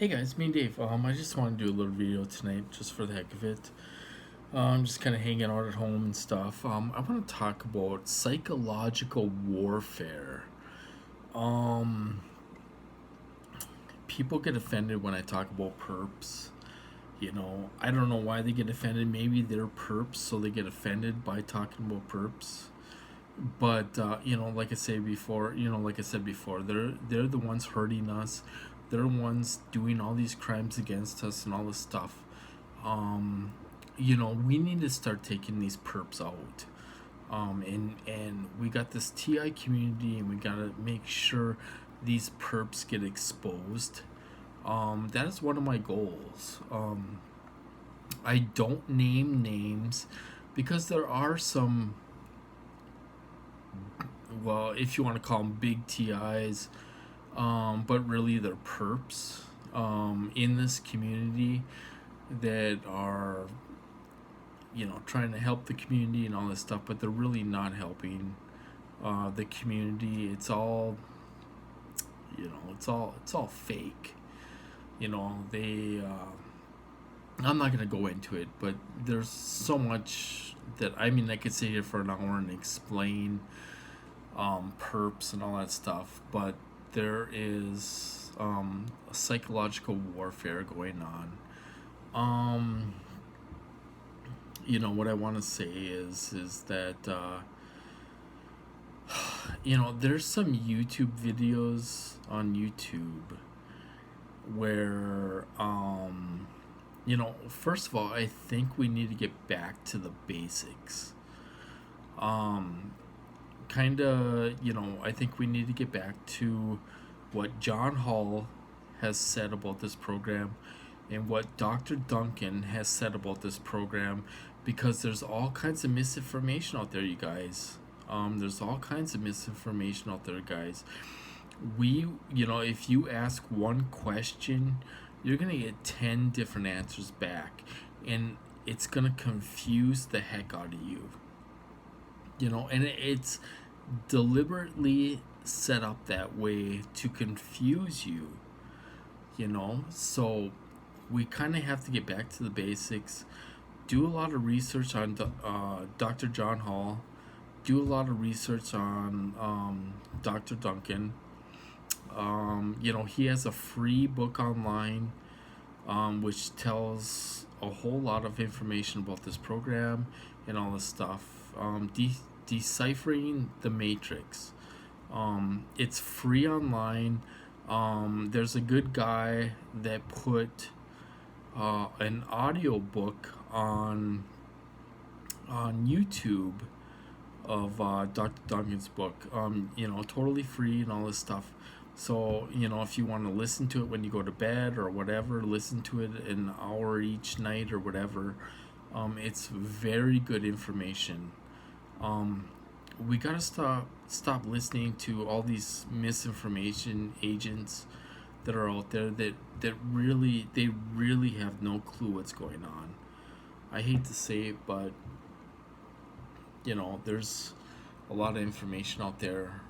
Hey guys, me and Dave. I just want to do a little video tonight, just for the heck of it. I'm just kind of hanging out at home and stuff. I want to talk about psychological warfare. Um, People get offended when I talk about perps. I don't know why they get offended. Maybe they're perps, so they get offended by talking about perps. But like I said before, they're the ones hurting us. They're the ones doing all these crimes against us and all this stuff. Um, we need to start taking these perps out. And we got this TI community, and we gotta make sure these perps get exposed. That is one of my goals. I don't name names because there are some, well, if you want to call them big TIs, but really they're perps in this community that are, trying to help the community and all this stuff, but they're really not helping the community. It's all fake. They. I'm not gonna go into it, but there's so much that I could sit here for an hour and explain perps and all that stuff, but there is a psychological warfare going on. Um, what I want to say is that there's some YouTube videos on YouTube where first of all, I think we need to get back to the basics. Um, Kind of, I think we need to get back to what John Hall has said about this program and what Dr. Duncan has said about this program, because there's all kinds of misinformation out there, you guys. There's all kinds of misinformation out there, guys. If you ask one question, you're gonna get 10 different answers back, and it's gonna confuse the heck out of you. And it's deliberately set up that way to confuse you. So we kind of have to get back to the basics. Do a lot of research on Dr. John Hall. Do a lot of research on Dr. Duncan. He has a free book online, which tells a whole lot of information about this program and all this stuff. Deciphering the Matrix. It's free online. There's a good guy that put an audio book on YouTube of Dr. Duncan's book. Totally free and all this stuff. So, if you want to listen to it when you go to bed or whatever, listen to it an hour each night or whatever. It's very good information. We gotta stop listening to all these misinformation agents that are out there that really have no clue what's going on. I hate to say it, but there's a lot of information out there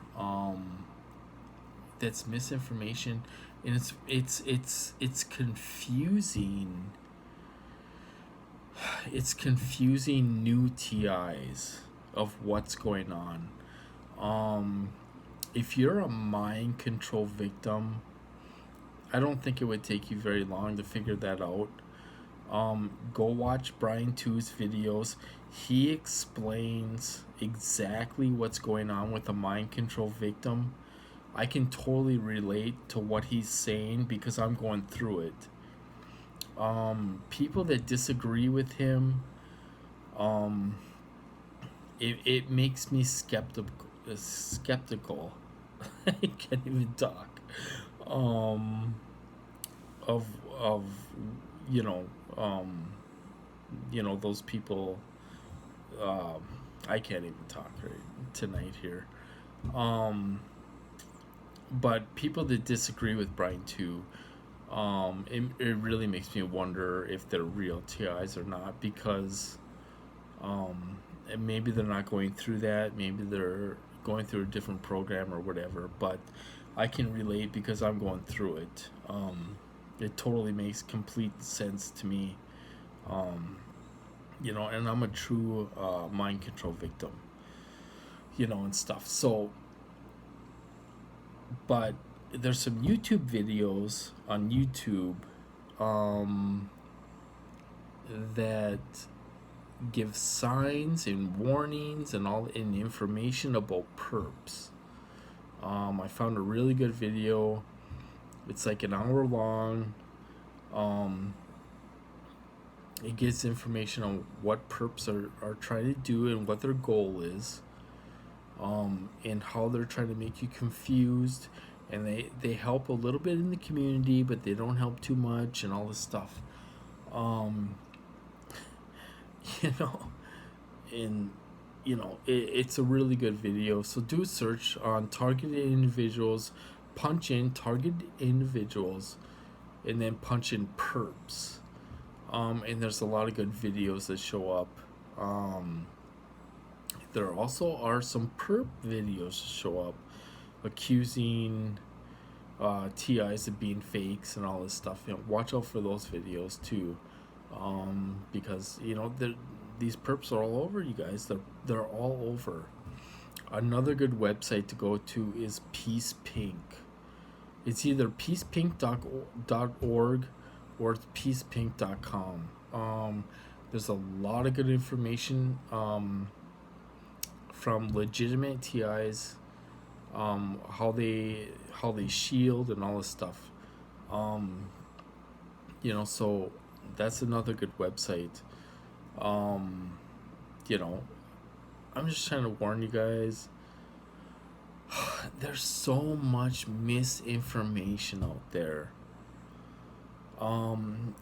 that's misinformation, and it's confusing. It's confusing new TIs of what's going on. Um, if you're a mind control victim, I don't think it would take you very long to figure that out. Go watch Brian Two's videos. He explains exactly what's going on with a mind control victim. I can totally relate to what he's saying because I'm going through it. People that disagree with him, um, it makes me skeptical. I can't even talk. Um, of you know um, those people. Um, I can't even talk right tonight here. Um, but people that disagree with Brian too, it really makes me wonder if they're real TIs or not, because and maybe they're not going through that. Maybe they're going through a different program or whatever. But I can relate because I'm going through it. It totally makes complete sense to me. Um, and I'm a true mind control victim, and stuff. So, but there's some YouTube videos on YouTube um, that give signs and warnings and all and information about perps. I found a really good video. It's like an hour long. Um, it gives information on what perps are trying to do and what their goal is, and how they're trying to make you confused. And they help a little bit in the community, but they don't help too much and all this stuff. Um, you know, and it's a really good video. So do a search on targeted individuals, punch in targeted individuals, and then punch in perps. And there's a lot of good videos that show up. There also are some perp videos that show up accusing TIs of being fakes and all this stuff. Watch out for those videos too, because these perps are all over, you guys. They're all over. Another good website to go to is Peace Pink. It's either peacepink.org or it's peacepink.com. There's a lot of good information from legitimate TIs, how they shield and all this stuff. So that's another good website. I'm just trying to warn you guys. There's so much misinformation out there.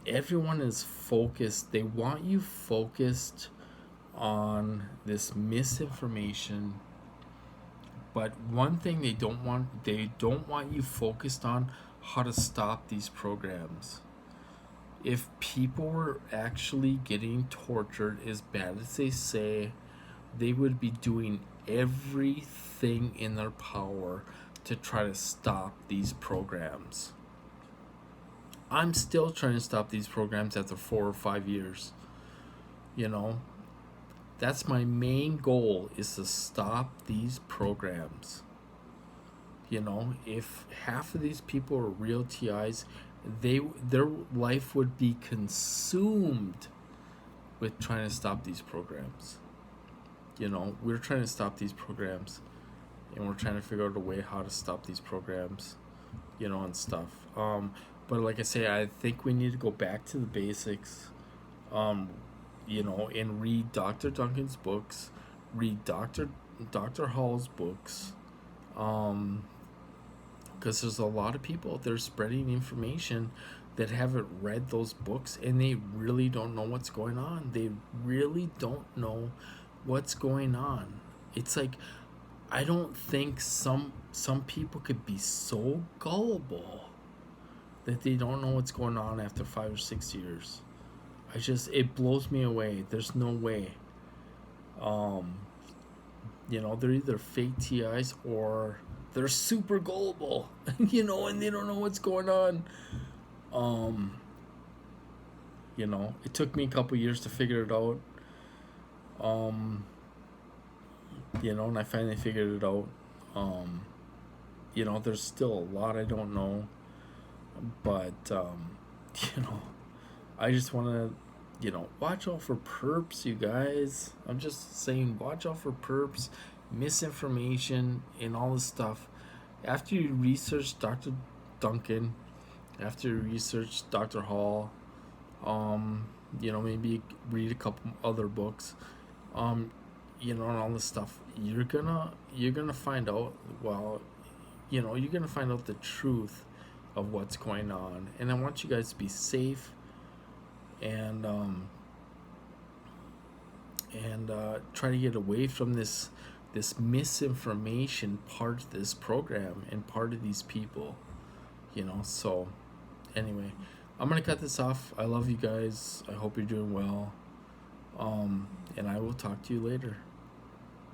Everyone is focused. They want you focused on this misinformation, but one thing they don't want you focused on how to stop these programs. If people were actually getting tortured as bad as they say, they would be doing everything in their power to try to stop these programs. I'm still trying to stop these programs after 4 or 5 years. That's my main goal, is to stop these programs. If half of these people are real TIs, their life would be consumed with trying to stop these programs. We're trying to stop these programs, and we're trying to figure out a way how to stop these programs, and stuff. But like I say, I think we need to go back to the basics, and read Dr. Duncan's books, read Dr. Hall's books, because there's a lot of people out there spreading information that haven't read those books, and they really don't know what's going on. They really don't know what's going on. It's like, I don't think some people could be so gullible that they don't know what's going on after 5 or 6 years. It blows me away. There's no way. They're either fake TIs or they're super gullible, and they don't know what's going on. It took me a couple years to figure it out. And I finally figured it out. There's still a lot I don't know, but I just want to, watch out for perps, you guys. I'm just saying, watch out for perps, misinformation, and all this stuff. After you research Dr. Duncan, after you research Dr. Hall, maybe read a couple other books, and all this stuff, you're gonna find out, you're gonna find out the truth of what's going on. And I want you guys to be safe, and try to get away from this misinformation part of this program and part of these people. So anyway, I'm gonna cut this off. I love you guys. I hope you're doing well, and I will talk to you later.